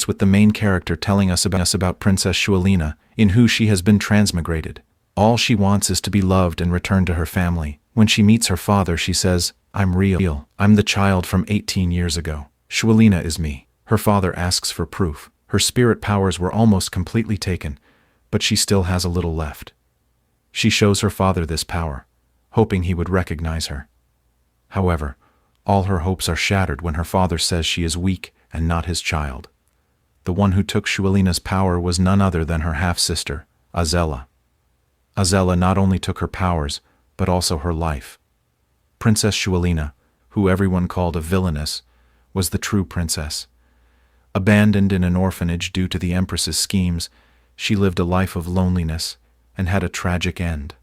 with the main character telling us about Princess Shualina, in who she has been transmigrated. All she wants is to be loved and return to her family. When she meets her father, she says, "I'm real. I'm the child from 18 years ago. Shualina is me." Her father asks for proof. Her spirit powers were almost completely taken, but she still has a little left. She shows her father this power, hoping he would recognize her. However, all her hopes are shattered when her father says she is weak and not his child. The one who took Shualina's power was none other than her half-sister, Azella. Azella not only took her powers, but also her life. Princess Shualina, who everyone called a villainess, was the true princess. Abandoned in an orphanage due to the Empress's schemes, she lived a life of loneliness and had a tragic end.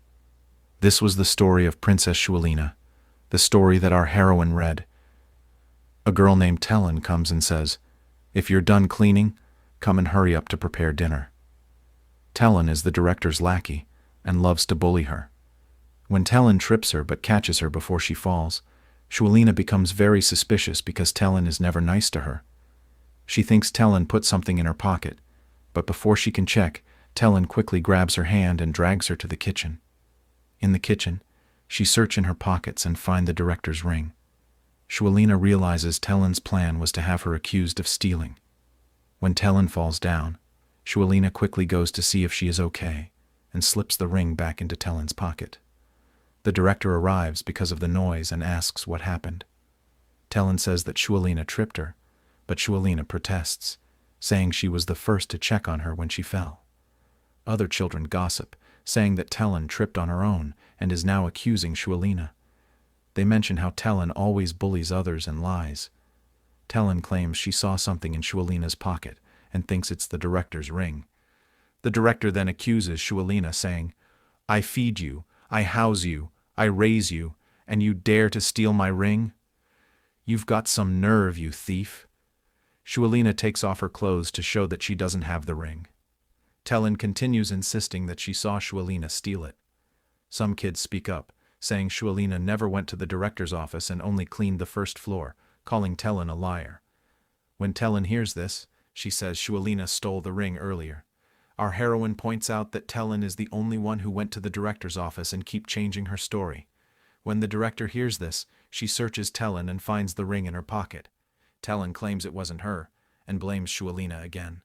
This was the story of Princess Shualina, the story that our heroine read. A girl named Tellen comes and says, "If you're done cleaning, come and hurry up to prepare dinner." Tellen is the director's lackey and loves to bully her. When Tellen trips her but catches her before she falls, Shualina becomes very suspicious because Tellen is never nice to her. She thinks Tellen put something in her pocket, but before she can check, Tellen quickly grabs her hand and drags her to the kitchen. In the kitchen, she searches in her pockets and finds the director's ring. Shualina realizes Tellen's plan was to have her accused of stealing. When Tellen falls down, Shualina quickly goes to see if she is okay and slips the ring back into Tellen's pocket. The director arrives because of the noise and asks what happened. Tellen says that Shualina tripped her, but Shualina protests, saying she was the first to check on her when she fell. Other children gossip, saying that Tellen tripped on her own and is now accusing Shualina. They mention how Tellen always bullies others and lies. Tellen claims she saw something in Shualina's pocket and thinks it's the director's ring. The director then accuses Shualina, saying, "I feed you, I house you, I raise you, and you dare to steal my ring? You've got some nerve, you thief." Shualina takes off her clothes to show that she doesn't have the ring. Tellen continues insisting that she saw Shualina steal it. Some kids speak up, saying Shualina never went to the director's office and only cleaned the first floor, calling Tellen a liar. When Tellen hears this, she says Shualina stole the ring earlier. Our heroine points out that Tellen is the only one who went to the director's office and keeps changing her story. When the director hears this, she searches Tellen and finds the ring in her pocket. Tellen claims it wasn't her, and blames Shualina again.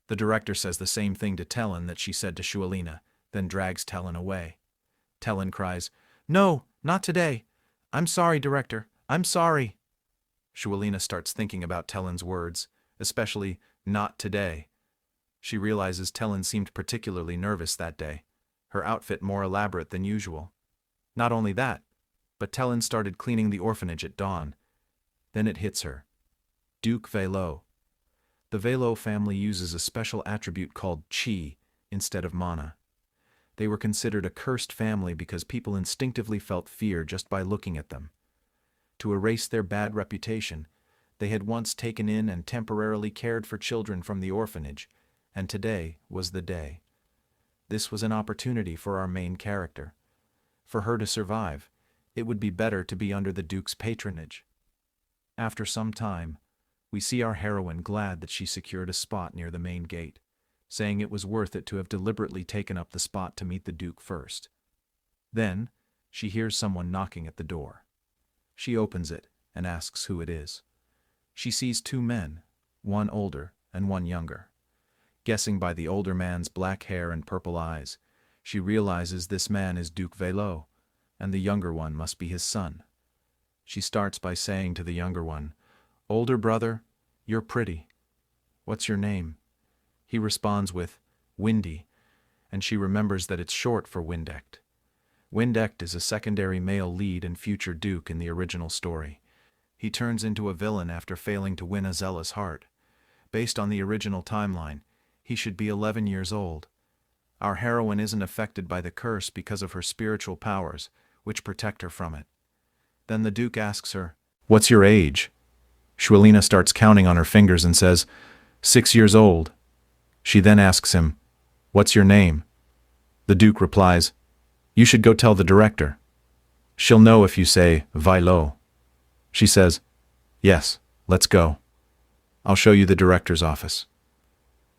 The director says the same thing to Tellen that she said to Shualina, then drags Tellen away. Tellen cries, "No, not today. I'm sorry, director. I'm sorry." Shualina starts thinking about Tellen's words, especially "not today." She realizes Tellen seemed particularly nervous that day, her outfit more elaborate than usual. Not only that, but Tellen started cleaning the orphanage at dawn. Then it hits her. Duke Velo. The Velo family uses a special attribute called chi instead of mana. They were considered a cursed family because people instinctively felt fear just by looking at them. To erase their bad reputation, they had once taken in and temporarily cared for children from the orphanage, and today was the day. This was an opportunity for our main character. For her to survive, it would be better to be under the Duke's patronage. After some time, we see our heroine glad that she secured a spot near the main gate, saying it was worth it to have deliberately taken up the spot to meet the Duke first. Then, she hears someone knocking at the door. She opens it and asks who it is. She sees two men, one older and one younger. Guessing by the older man's black hair and purple eyes, she realizes this man is Duke Velo, and the younger one must be his son. She starts by saying to the younger one, "Older brother, you're pretty. What's your name?" He responds with, "Windy," and she remembers that it's short for Windecht. Windecht is a secondary male lead and future Duke in the original story. He turns into a villain after failing to win Azella's heart. Based on the original timeline, he should be 11 years old. Our heroine isn't affected by the curse because of her spiritual powers, which protect her from it. Then the Duke asks her, "What's your age?" Shualina starts counting on her fingers and says, 6 years old. She then asks him, "What's your name?" The Duke replies, "You should go tell the director. She'll know if you say Vilo." She says, "Yes, let's go." I'll show you the director's office.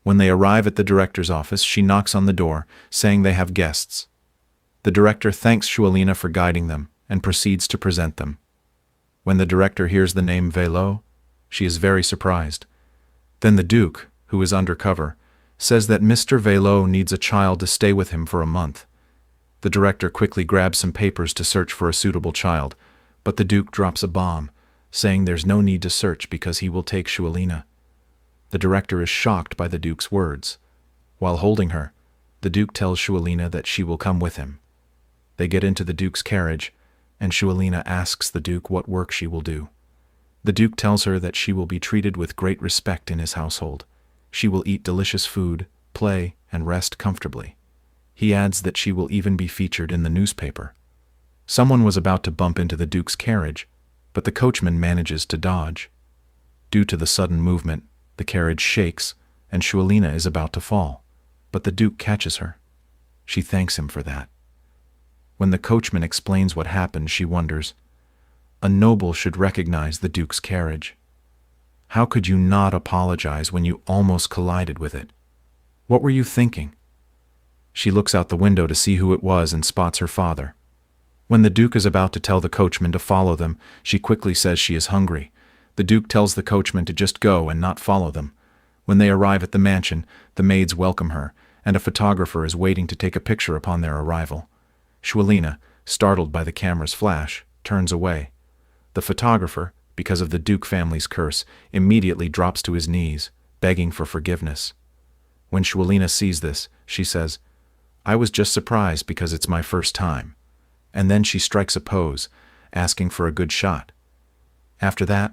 When they arrive at the director's office, she knocks on the door, saying they have guests. The director thanks Shualina for guiding them and proceeds to present them. When the director hears the name Velo, she is very surprised. Then the Duke, who is undercover, says that Mr. Velo needs a child to stay with him for a month. The director quickly grabs some papers to search for a suitable child, but the Duke drops a bomb, saying there's no need to search because he will take Shualina. The director is shocked by the Duke's words. While holding her, the Duke tells Shualina that she will come with him. They get into the Duke's carriage, and Shualina asks the Duke what work she will do. The Duke tells her that she will be treated with great respect in his household. She will eat delicious food, play, and rest comfortably. He adds that she will even be featured in the newspaper. Someone was about to bump into the Duke's carriage, but the coachman manages to dodge. Due to the sudden movement, the carriage shakes, and Shualina is about to fall, but the Duke catches her. She thanks him for that. When the coachman explains what happened, she wonders, a noble should recognize the Duke's carriage. How could you not apologize when you almost collided with it? What were you thinking? She looks out the window to see who it was and spots her father. When the Duke is about to tell the coachman to follow them, she quickly says she is hungry. The Duke tells the coachman to just go and not follow them. When they arrive at the mansion, the maids welcome her, and a photographer is waiting to take a picture upon their arrival. Shualina, startled by the camera's flash, turns away. The photographer, because of the Duke family's curse, immediately drops to his knees, begging for forgiveness. When Shualina sees this, she says, I was just surprised because it's my first time. And then she strikes a pose, asking for a good shot. After that,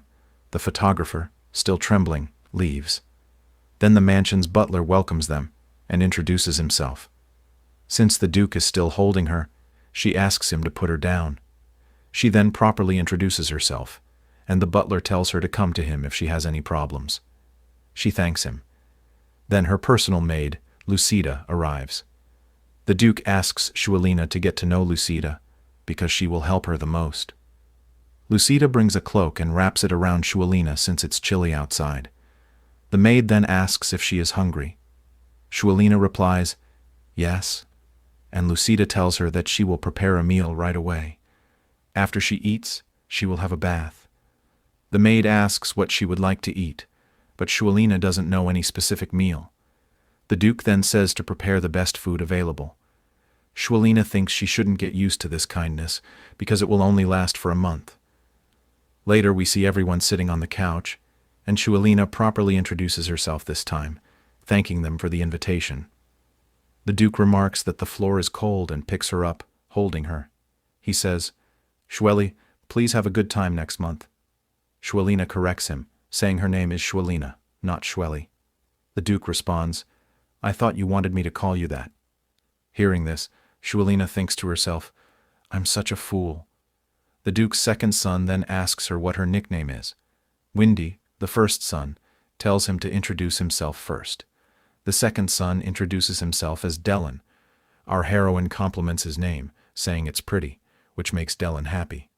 the photographer, still trembling, leaves. Then the mansion's butler welcomes them and introduces himself. Since the Duke is still holding her, she asks him to put her down. She then properly introduces herself, and the butler tells her to come to him if she has any problems. She thanks him. Then her personal maid, Lucida, arrives. The Duke asks Shualina to get to know Lucida, because she will help her the most. Lucida brings a cloak and wraps it around Shualina since it's chilly outside. The maid then asks if she is hungry. Shualina replies, yes, and Lucida tells her that she will prepare a meal right away. After she eats, she will have a bath. The maid asks what she would like to eat, but Shualina doesn't know any specific meal. The Duke then says to prepare the best food available. Shualina thinks she shouldn't get used to this kindness because it will only last for a month. Later we see everyone sitting on the couch, and Shualina properly introduces herself this time, thanking them for the invitation. The Duke remarks that the floor is cold and picks her up, holding her. He says, Shueli, please have a good time next month. Shualina corrects him, saying her name is Shualina, not Shueli. The Duke responds, I thought you wanted me to call you that. Hearing this, Shualina thinks to herself, I'm such a fool. The Duke's second son then asks her what her nickname is. Windy, the first son, tells him to introduce himself first. The second son introduces himself as Delon. Our heroine compliments his name, saying it's pretty, which makes Delon happy.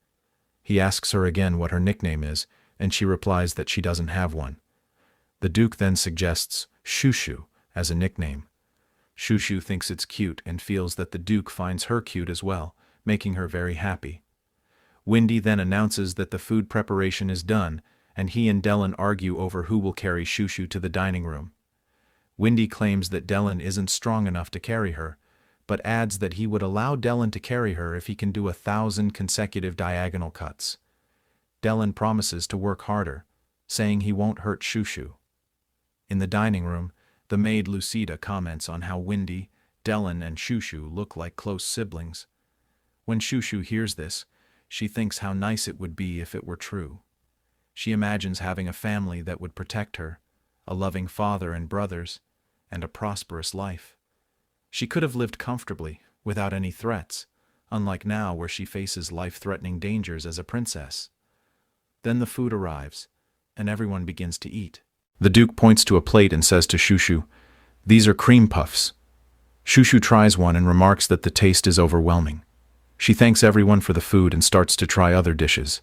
He asks her again what her nickname is, and she replies that she doesn't have one. The Duke then suggests Shushu as a nickname. Shushu thinks it's cute and feels that the Duke finds her cute as well, making her very happy. Windy then announces that the food preparation is done, and he and Delon argue over who will carry Shushu to the dining room. Windy claims that Delon isn't strong enough to carry her, but adds that he would allow Delon to carry her if he can do 1,000 consecutive diagonal cuts. Delon promises to work harder, saying he won't hurt Shushu. In the dining room, the maid Lucida comments on how Windy, Delon, and Shushu look like close siblings. When Shushu hears this, she thinks how nice it would be if it were true. She imagines having a family that would protect her, a loving father and brothers, and a prosperous life. She could have lived comfortably, without any threats, unlike now where she faces life-threatening dangers as a princess. Then the food arrives, and everyone begins to eat. The Duke points to a plate and says to Shushu, "These are cream puffs." Shushu tries one and remarks that the taste is overwhelming. She thanks everyone for the food and starts to try other dishes,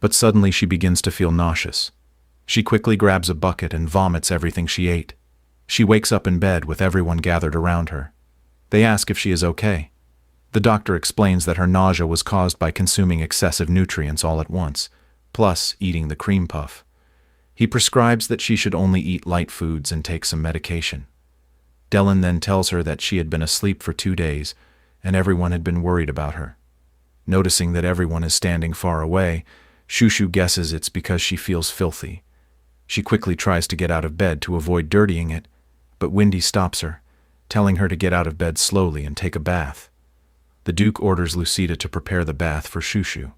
but suddenly she begins to feel nauseous. She quickly grabs a bucket and vomits everything she ate. She wakes up in bed with everyone gathered around her. They ask if she is okay. The doctor explains that her nausea was caused by consuming excessive nutrients all at once, plus eating the cream puff. He prescribes that she should only eat light foods and take some medication. Dylan then tells her that she had been asleep for 2 days, and everyone had been worried about her. Noticing that everyone is standing far away, Shushu guesses it's because she feels filthy. She quickly tries to get out of bed to avoid dirtying it, but Windy stops her, telling her to get out of bed slowly and take a bath. The Duke orders Lucida to prepare the bath for Shushu.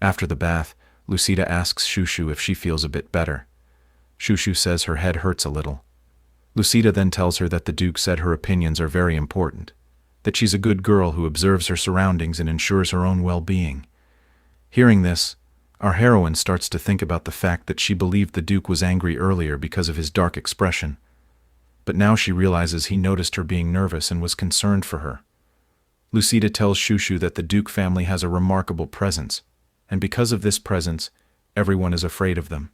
After the bath, Lucida asks Shushu if she feels a bit better. Shushu says her head hurts a little. Lucida then tells her that the Duke said her opinions are very important, that she's a good girl who observes her surroundings and ensures her own well-being. Hearing this, our heroine starts to think about the fact that she believed the Duke was angry earlier because of his dark expression. But now she realizes he noticed her being nervous and was concerned for her. Lucida tells Shushu that the Duke family has a remarkable presence, and because of this presence, everyone is afraid of them.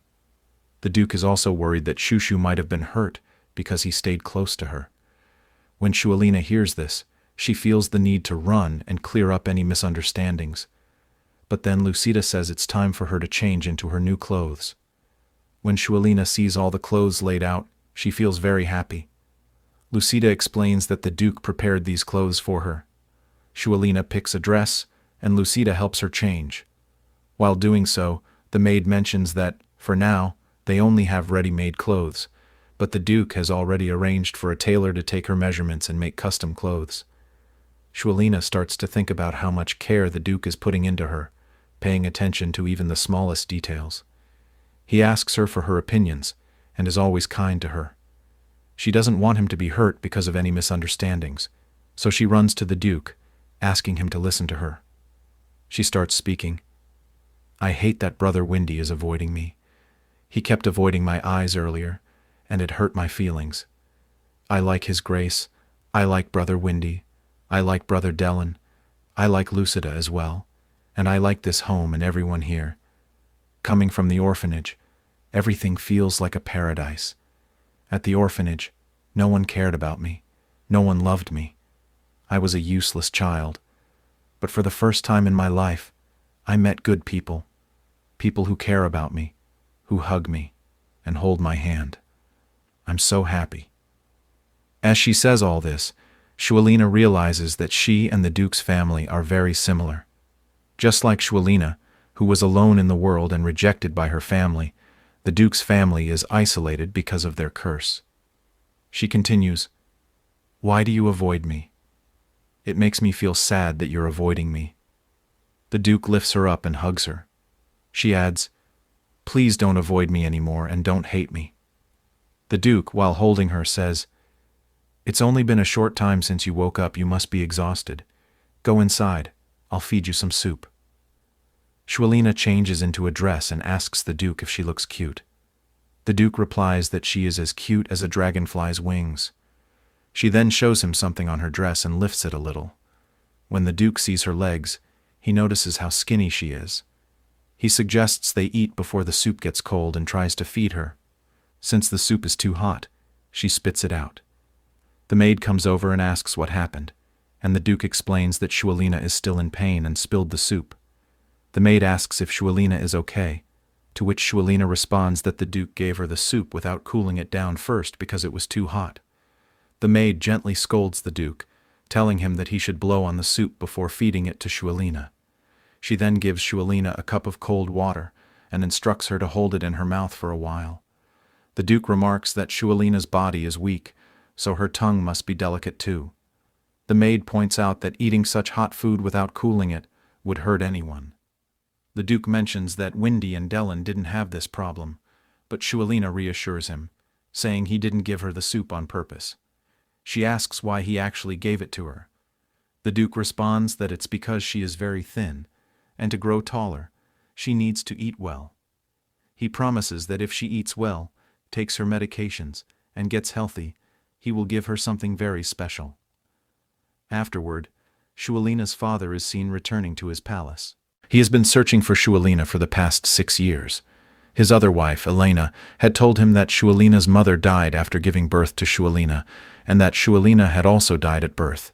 The Duke is also worried that Shushu might have been hurt because he stayed close to her. When Shualina hears this, she feels the need to run and clear up any misunderstandings. But then Lucida says it's time for her to change into her new clothes. When Shualina sees all the clothes laid out, she feels very happy. Lucida explains that the Duke prepared these clothes for her. Shualina picks a dress, and Lucida helps her change. While doing so, the maid mentions that, for now, they only have ready-made clothes, but the Duke has already arranged for a tailor to take her measurements and make custom clothes. Shualina starts to think about how much care the Duke is putting into her, paying attention to even the smallest details. He asks her for her opinions, and is always kind to her. She doesn't want him to be hurt because of any misunderstandings, so she runs to the Duke, asking him to listen to her. She starts speaking. "I hate that Brother Windy is avoiding me. He kept avoiding my eyes earlier, and it hurt my feelings. I like his grace, I like Brother Windy, I like Brother Dylan, I like Lucida as well, and I like this home and everyone here. Coming from the orphanage, everything feels like a paradise. At the orphanage, no one cared about me, no one loved me. I was a useless child. But for the first time in my life, I met good people, people who care about me, who hug me, and hold my hand. I'm so happy." As she says all this, Shualina realizes that she and the Duke's family are very similar. Just like Shualina, who was alone in the world and rejected by her family, the Duke's family is isolated because of their curse. She continues, "Why do you avoid me? It makes me feel sad that you're avoiding me." The Duke lifts her up and hugs her. She adds, "Please don't avoid me anymore and don't hate me." The Duke, while holding her, says, "It's only been a short time since you woke up. You must be exhausted. Go inside. I'll feed you some soup." Shualina changes into a dress and asks the Duke if she looks cute. The Duke replies that she is as cute as a dragonfly's wings. She then shows him something on her dress and lifts it a little. When the Duke sees her legs, he notices how skinny she is. He suggests they eat before the soup gets cold and tries to feed her. Since the soup is too hot, she spits it out. The maid comes over and asks what happened, and the Duke explains that Shualina is still in pain and spilled the soup. The maid asks if Shualina is okay, to which Shualina responds that the Duke gave her the soup without cooling it down first because it was too hot. The maid gently scolds the Duke, telling him that he should blow on the soup before feeding it to Shualina. She then gives Shualina a cup of cold water and instructs her to hold it in her mouth for a while. The Duke remarks that Shualina's body is weak, so her tongue must be delicate too. The maid points out that eating such hot food without cooling it would hurt anyone. The Duke mentions that Windy and Dylan didn't have this problem, but Shualina reassures him, saying he didn't give her the soup on purpose. She asks why he actually gave it to her. The Duke responds that it's because she is very thin, and to grow taller, she needs to eat well. He promises that if she eats well, takes her medications, and gets healthy, he will give her something very special. Afterward, Shualina's father is seen returning to his palace. He has been searching for Shualina for the past 6 years. His other wife, Elena, had told him that Shualina's mother died after giving birth to Shualina, and that Shualina had also died at birth.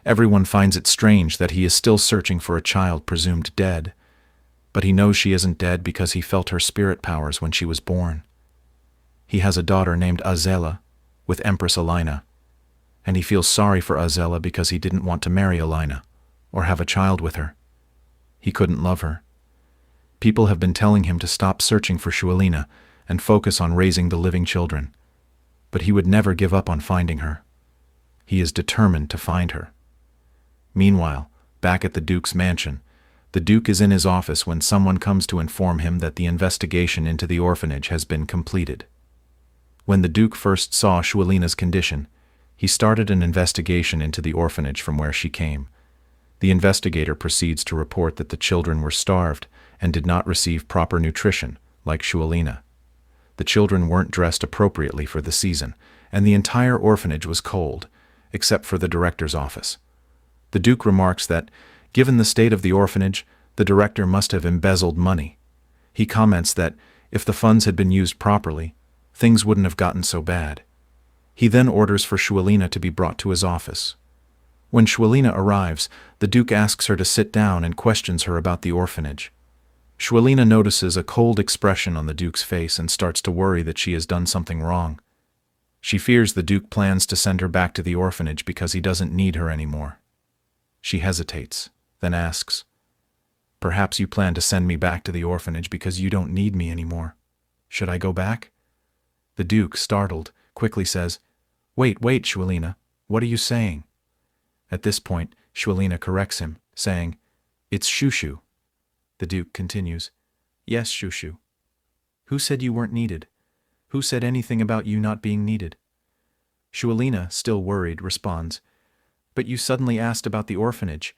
Everyone finds it strange that he is still searching for a child presumed dead, but he knows she isn't dead because he felt her spirit powers when she was born. He has a daughter named Azela, with Empress Elena, and he feels sorry for Azela because he didn't want to marry Elena, or have a child with her. He couldn't love her. People have been telling him to stop searching for Shualina and focus on raising the living children, but he would never give up on finding her. He is determined to find her. Meanwhile, back at the Duke's mansion, the Duke is in his office when someone comes to inform him that the investigation into the orphanage has been completed. When the Duke first saw Shualina's condition, he started an investigation into the orphanage from where she came. The investigator proceeds to report that the children were starved and did not receive proper nutrition, like Shualina. The children weren't dressed appropriately for the season, and the entire orphanage was cold, except for the director's office. The Duke remarks that, given the state of the orphanage, the director must have embezzled money. He comments that, if the funds had been used properly, things wouldn't have gotten so bad. He then orders for Shualina to be brought to his office. When Shualina arrives, the Duke asks her to sit down and questions her about the orphanage. Shualina notices a cold expression on the Duke's face and starts to worry that she has done something wrong. She fears the Duke plans to send her back to the orphanage because he doesn't need her anymore. She hesitates, then asks, "Perhaps you plan to send me back to the orphanage because you don't need me anymore. Should I go back?" The Duke, startled, quickly says, Wait, Shualina, what are you saying?" At this point, Shualina corrects him, saying, "It's Shushu." The Duke continues, "Yes, Shushu. Who said you weren't needed? Who said anything about you not being needed?" Shualina, still worried, responds, "But you suddenly asked about the orphanage."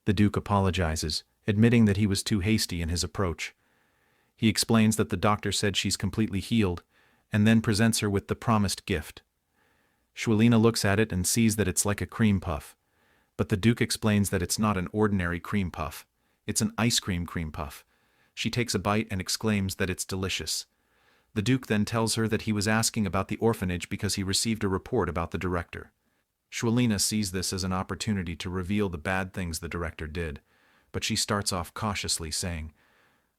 The Duke apologizes, admitting that he was too hasty in his approach. He explains that the doctor said she's completely healed, and then presents her with the promised gift. Shualina looks at it and sees that it's like a cream puff, but the Duke explains that it's not an ordinary cream puff. It's an ice cream puff. She takes a bite and exclaims that it's delicious. The Duke then tells her that he was asking about the orphanage because he received a report about the director. Shualina sees this as an opportunity to reveal the bad things the director did, but she starts off cautiously, saying,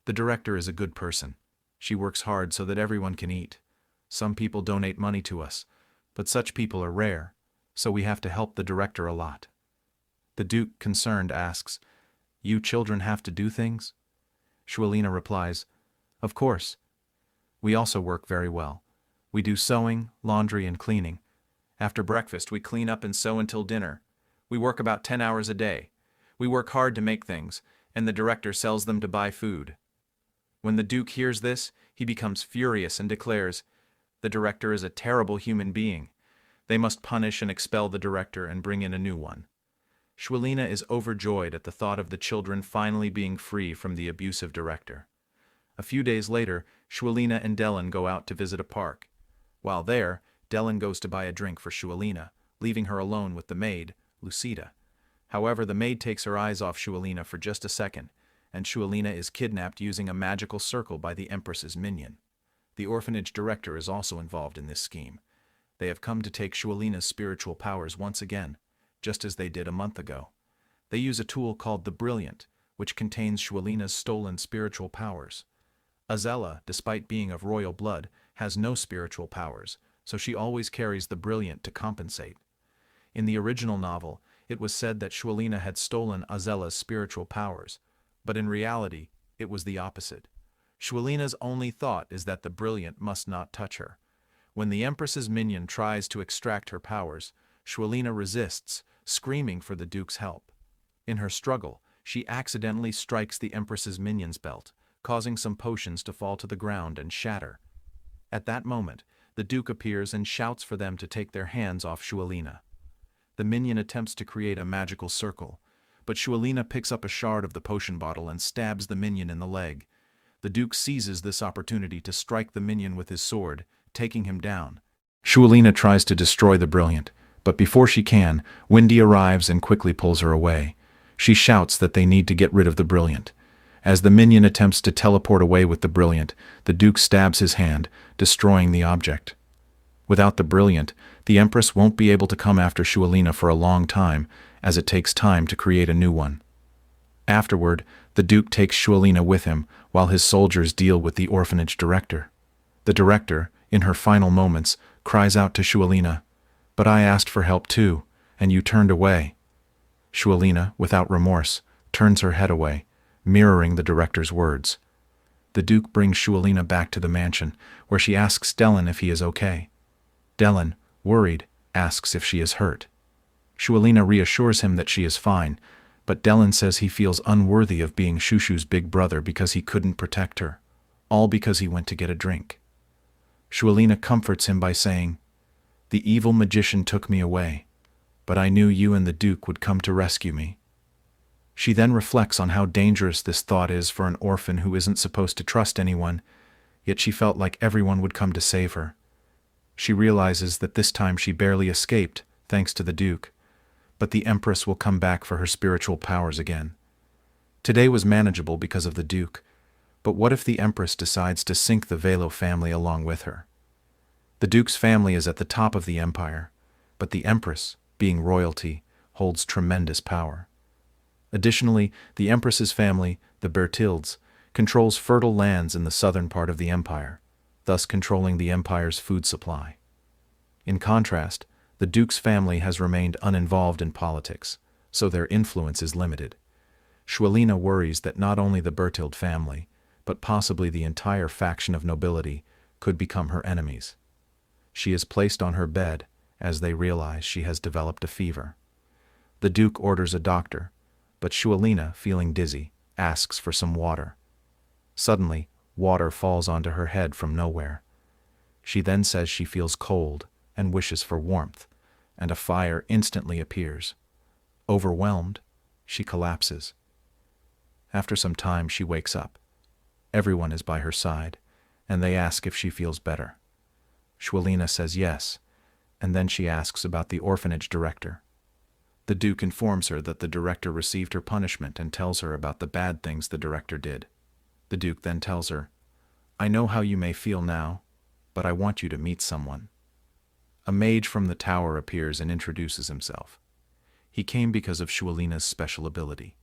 "The director is a good person. She works hard so that everyone can eat. Some people donate money to us, but such people are rare, so we have to help the director a lot." The Duke, concerned, asks, "You children have to do things?" Shualina replies, "Of course. We also work very well. We do sewing, laundry, and cleaning. After breakfast, we clean up and sew until dinner. We work about 10 hours a day. We work hard to make things, and the director sells them to buy food." When the Duke hears this, he becomes furious and declares, "The director is a terrible human being. They must punish and expel the director and bring in a new one." Shualina is overjoyed at the thought of the children finally being free from the abusive director. A few days later, Shualina and Dellen go out to visit a park. While there, Dellen goes to buy a drink for Shualina, leaving her alone with the maid, Lucida. However, the maid takes her eyes off Shualina for just a second, and Shualina is kidnapped using a magical circle by the Empress's minion. The orphanage director is also involved in this scheme. They have come to take Shualina's spiritual powers once again, just as they did a month ago. They use a tool called the Brilliant, which contains Shualina's stolen spiritual powers. Azela, despite being of royal blood, has no spiritual powers, so she always carries the Brilliant to compensate. In the original novel, it was said that Shualina had stolen Azela's spiritual powers, but in reality, it was the opposite. Shualina's only thought is that the Brilliant must not touch her. When the Empress's minion tries to extract her powers, Shualina resists, screaming for the Duke's help. In her struggle, she accidentally strikes the Empress's minion's belt, causing some potions to fall to the ground and shatter. At that moment, the Duke appears and shouts for them to take their hands off Shualina. The minion attempts to create a magical circle, but Shualina picks up a shard of the potion bottle and stabs the minion in the leg. The Duke seizes this opportunity to strike the minion with his sword, taking him down. Shualina tries to destroy the Brilliant, but before she can, Windy arrives and quickly pulls her away. She shouts that they need to get rid of the Brilliant, As the minion attempts to teleport away with the brilliant, the Duke stabs his hand, destroying the object. Without the brilliant, the Empress won't be able to come after Shualina for a long time, as it takes time to create a new one. Afterward, the Duke takes Shualina with him, while his soldiers deal with the orphanage director. The director, in her final moments, cries out to Shualina, "But I asked for help too, and you turned away." Shualina, without remorse, turns her head away, mirroring the director's words. The Duke brings Shualina back to the mansion, where she asks Dellen if he is okay. Dellen, worried, asks if she is hurt. Shualina reassures him that she is fine, but Dellen says he feels unworthy of being Shushu's big brother because he couldn't protect her, all because he went to get a drink. Shualina comforts him by saying, "The evil magician took me away, but I knew you and the Duke would come to rescue me." She then reflects on how dangerous this thought is for an orphan who isn't supposed to trust anyone, yet she felt like everyone would come to save her. She realizes that this time she barely escaped, thanks to the Duke, but the Empress will come back for her spiritual powers again. Today was manageable because of the Duke, but what if the Empress decides to sink the Velo family along with her? The Duke's family is at the top of the empire, but the Empress, being royalty, holds tremendous power. Additionally, the Empress's family, the Bertildes, controls fertile lands in the southern part of the empire, thus controlling the empire's food supply. In contrast, the Duke's family has remained uninvolved in politics, so their influence is limited. Shualina worries that not only the Bertilde family, but possibly the entire faction of nobility, could become her enemies. She is placed on her bed as they realize she has developed a fever. The Duke orders a doctor, but Shualina, feeling dizzy, asks for some water. Suddenly, water falls onto her head from nowhere. She then says she feels cold and wishes for warmth, and a fire instantly appears. Overwhelmed, she collapses. After some time, she wakes up. Everyone is by her side, and they ask if she feels better. Shualina says yes, and then she asks about the orphanage director. The Duke informs her that the director received her punishment and tells her about the bad things the director did. The Duke then tells her, "I know how you may feel now, but I want you to meet someone." A mage from the tower appears and introduces himself. He came because of Shualina's special ability.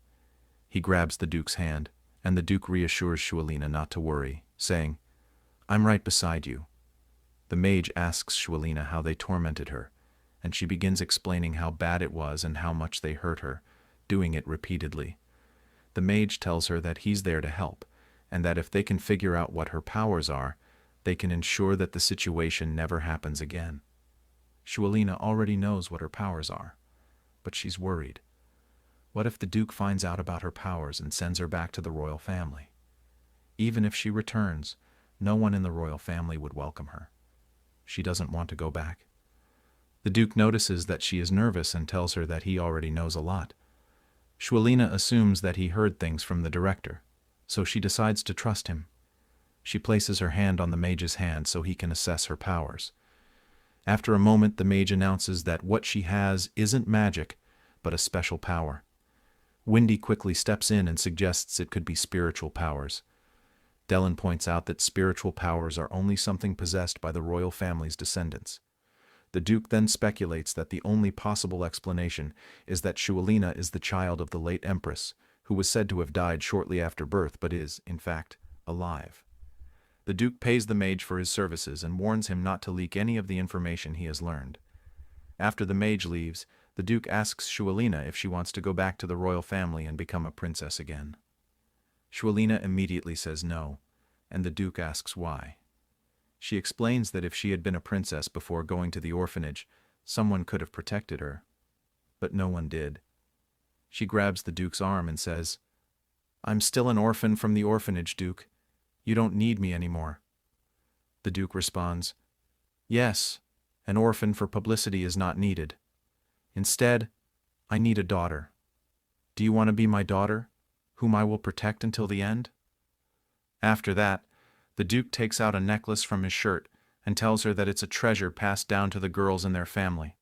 He grabs the Duke's hand, and the Duke reassures Shualina not to worry, saying, "I'm right beside you." The mage asks Shualina how they tormented her, and she begins explaining how bad it was and how much they hurt her, doing it repeatedly. The mage tells her that he's there to help, and that if they can figure out what her powers are, they can ensure that the situation never happens again. Shualina already knows what her powers are, but she's worried. What if the Duke finds out about her powers and sends her back to the royal family? Even if she returns, no one in the royal family would welcome her. She doesn't want to go back. The Duke notices that she is nervous and tells her that he already knows a lot. Shualina assumes that he heard things from the director, so she decides to trust him. She places her hand on the mage's hand so he can assess her powers. After a moment, the mage announces that what she has isn't magic, but a special power. Windy quickly steps in and suggests it could be spiritual powers. Dellen points out that spiritual powers are only something possessed by the royal family's descendants. The Duke then speculates that the only possible explanation is that Shualina is the child of the late Empress, who was said to have died shortly after birth but is, in fact, alive. The Duke pays the mage for his services and warns him not to leak any of the information he has learned. After the mage leaves, the Duke asks Shualina if she wants to go back to the royal family and become a princess again. Shualina immediately says no, and the Duke asks why. She explains that if she had been a princess before going to the orphanage, someone could have protected her. But no one did. She grabs the Duke's arm and says, "I'm still an orphan from the orphanage, Duke. You don't need me anymore." The Duke responds, "Yes, an orphan for publicity is not needed. Instead, I need a daughter. Do you want to be my daughter, whom I will protect until the end?" After that, the Duke takes out a necklace from his shirt and tells her that it's a treasure passed down to the girls in their family.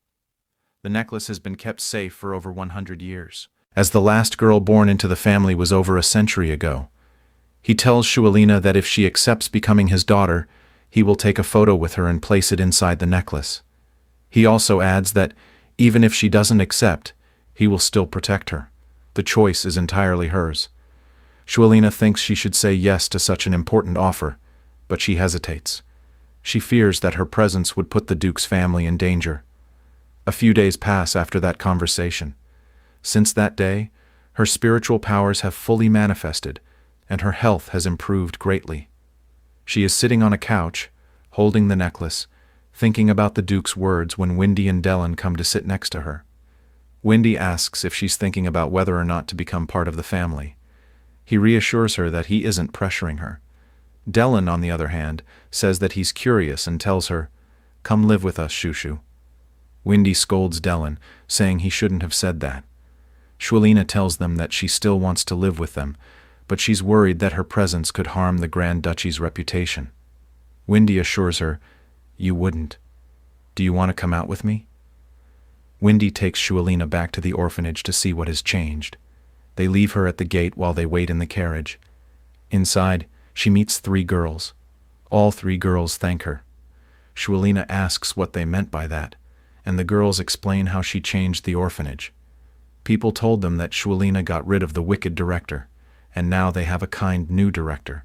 The necklace has been kept safe for over 100 years. As the last girl born into the family was over a century ago, He tells Shualina that if she accepts becoming his daughter, he will take a photo with her and place it inside the necklace. He also adds that, even if she doesn't accept, he will still protect her. The choice is entirely hers. Shualina thinks she should say yes to such an important offer, but she hesitates. She fears that her presence would put the Duke's family in danger. A few days pass after that conversation. Since that day, her spiritual powers have fully manifested, and her health has improved greatly. She is sitting on a couch, holding the necklace, thinking about the Duke's words when Wendy and Dellen come to sit next to her. Wendy asks if she's thinking about whether or not to become part of the family. He reassures her that he isn't pressuring her. Dellen, on the other hand, says that he's curious and tells her, "Come live with us, Shushu." Wendy scolds Dellen, saying he shouldn't have said that. Shualina tells them that she still wants to live with them, but she's worried that her presence could harm the Grand Duchy's reputation. Wendy assures her, "You wouldn't. Do you want to come out with me?" Wendy takes Shualina back to the orphanage to see what has changed. They leave her at the gate while they wait in the carriage. Inside, she meets 3 girls. All 3 girls thank her. Shualina asks what they meant by that, and the girls explain how she changed the orphanage. People told them that Shualina got rid of the wicked director, and now they have a kind new director.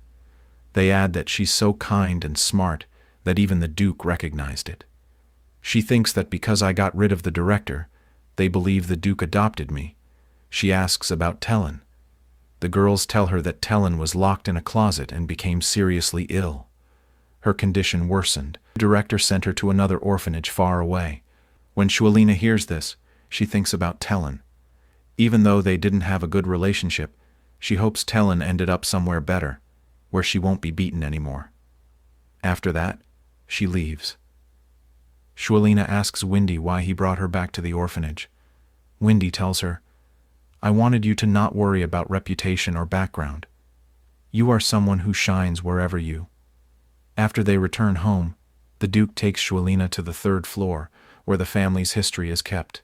They add that she's so kind and smart that even the Duke recognized it. She thinks that because I got rid of the director, they believe the Duke adopted me. She asks about Tellen. The girls tell her that Tellen was locked in a closet and became seriously ill. Her condition worsened. The director sent her to another orphanage far away. When Shualina hears this, she thinks about Tellen. Even though they didn't have a good relationship, she hopes Tellen ended up somewhere better, where she won't be beaten anymore. After that, she leaves. Shualina asks Wendy why he brought her back to the orphanage. Wendy tells her, "I wanted you to not worry about reputation or background. You are someone who shines wherever you." After they return home, the Duke takes Shualina to the 3rd floor, where the family's history is kept.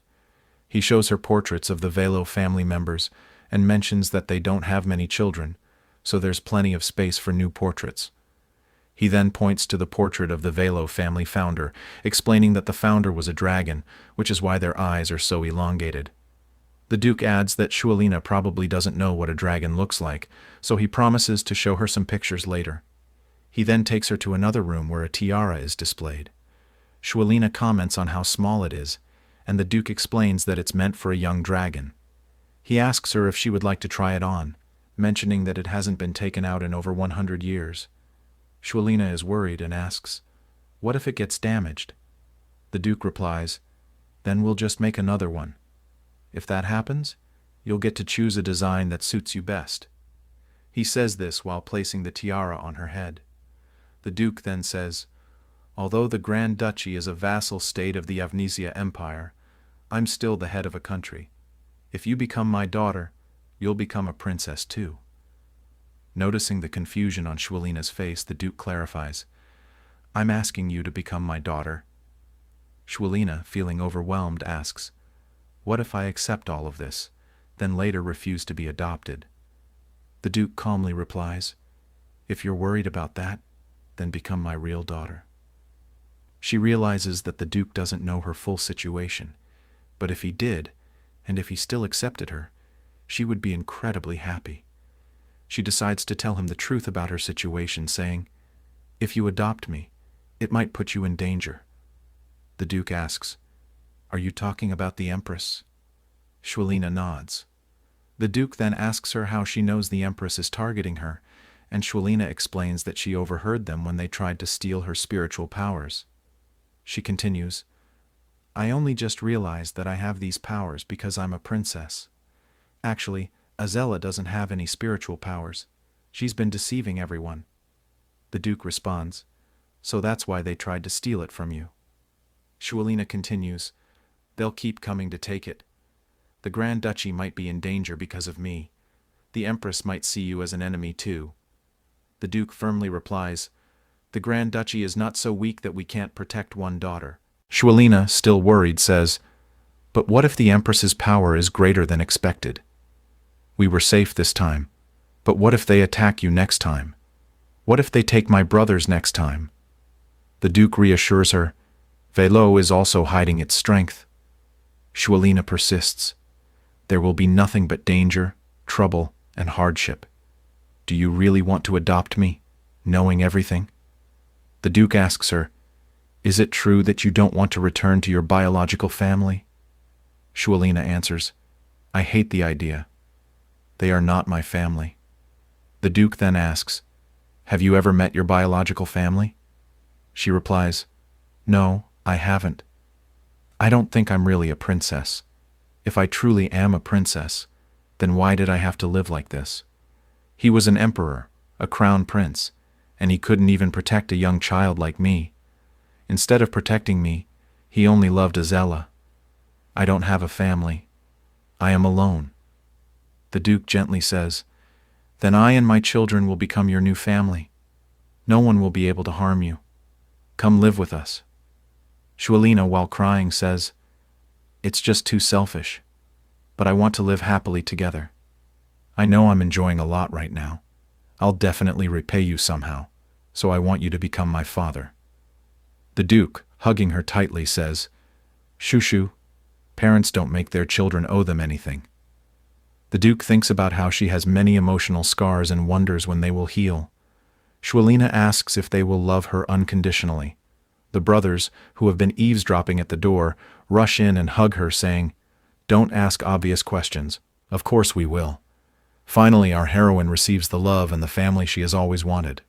He shows her portraits of the Velo family members and mentions that they don't have many children, so there's plenty of space for new portraits. He then points to the portrait of the Velo family founder, explaining that the founder was a dragon, which is why their eyes are so elongated. The Duke adds that Shualina probably doesn't know what a dragon looks like, so he promises to show her some pictures later. He then takes her to another room where a tiara is displayed. Shualina comments on how small it is, and the Duke explains that it's meant for a young dragon. He asks her if she would like to try it on, mentioning that it hasn't been taken out in over 100 years. Shualina is worried and asks, "What if it gets damaged?" The Duke replies, "Then we'll just make another one. If that happens, you'll get to choose a design that suits you best." He says this while placing the tiara on her head. The Duke then says, "Although the Grand Duchy is a vassal state of the Avnesia Empire, I'm still the head of a country. If you become my daughter, you'll become a princess too." Noticing the confusion on Shualina's face, the Duke clarifies, "I'm asking you to become my daughter." Shualina, feeling overwhelmed, asks, "What if I accept all of this, then later refuse to be adopted?" The Duke calmly replies, "If you're worried about that, then become my real daughter." She realizes that the Duke doesn't know her full situation, but if he did, and if he still accepted her, she would be incredibly happy. She decides to tell him the truth about her situation, saying, "If you adopt me, it might put you in danger." The Duke asks, "Are you talking about the Empress?" Shualina nods. The Duke then asks her how she knows the Empress is targeting her, and Shualina explains that she overheard them when they tried to steal her spiritual powers. She continues, "I only just realized that I have these powers because I'm a princess. Actually, Azella doesn't have any spiritual powers. She's been deceiving everyone." The Duke responds, "So that's why they tried to steal it from you." Shualina continues, "They'll keep coming to take it. The Grand Duchy might be in danger because of me. The Empress might see you as an enemy too." The Duke firmly replies, "The Grand Duchy is not so weak that we can't protect one daughter." Shualina, still worried, says, "But what if the Empress's power is greater than expected? We were safe this time. But what if they attack you next time? What if they take my brothers next time? The Duke reassures her. Velo is also hiding its strength. Shualina persists. There will be nothing but danger, trouble, and hardship. Do you really want to adopt me, knowing everything? The Duke asks her, is it true that you don't want to return to your biological family? Shualina answers, I hate the idea. They are not my family. The Duke then asks, have you ever met your biological family? She replies, no, I haven't. I don't think I'm really a princess. If I truly am a princess, then why did I have to live like this? He was an emperor, a crown prince, and he couldn't even protect a young child like me. Instead of protecting me, he only loved Azella. I don't have a family. I am alone. The Duke gently says, then I and my children will become your new family. No one will be able to harm you. Come live with us. Shualina, while crying, says, it's just too selfish, but I want to live happily together. I know I'm enjoying a lot right now. I'll definitely repay you somehow, so I want you to become my father. The Duke, hugging her tightly, says, Shushu, parents don't make their children owe them anything. The Duke thinks about how she has many emotional scars and wonders when they will heal. Shualina asks if they will love her unconditionally. The brothers, who have been eavesdropping at the door, rush in and hug her, saying, don't ask obvious questions. Of course we will. Finally, our heroine receives the love and the family she has always wanted.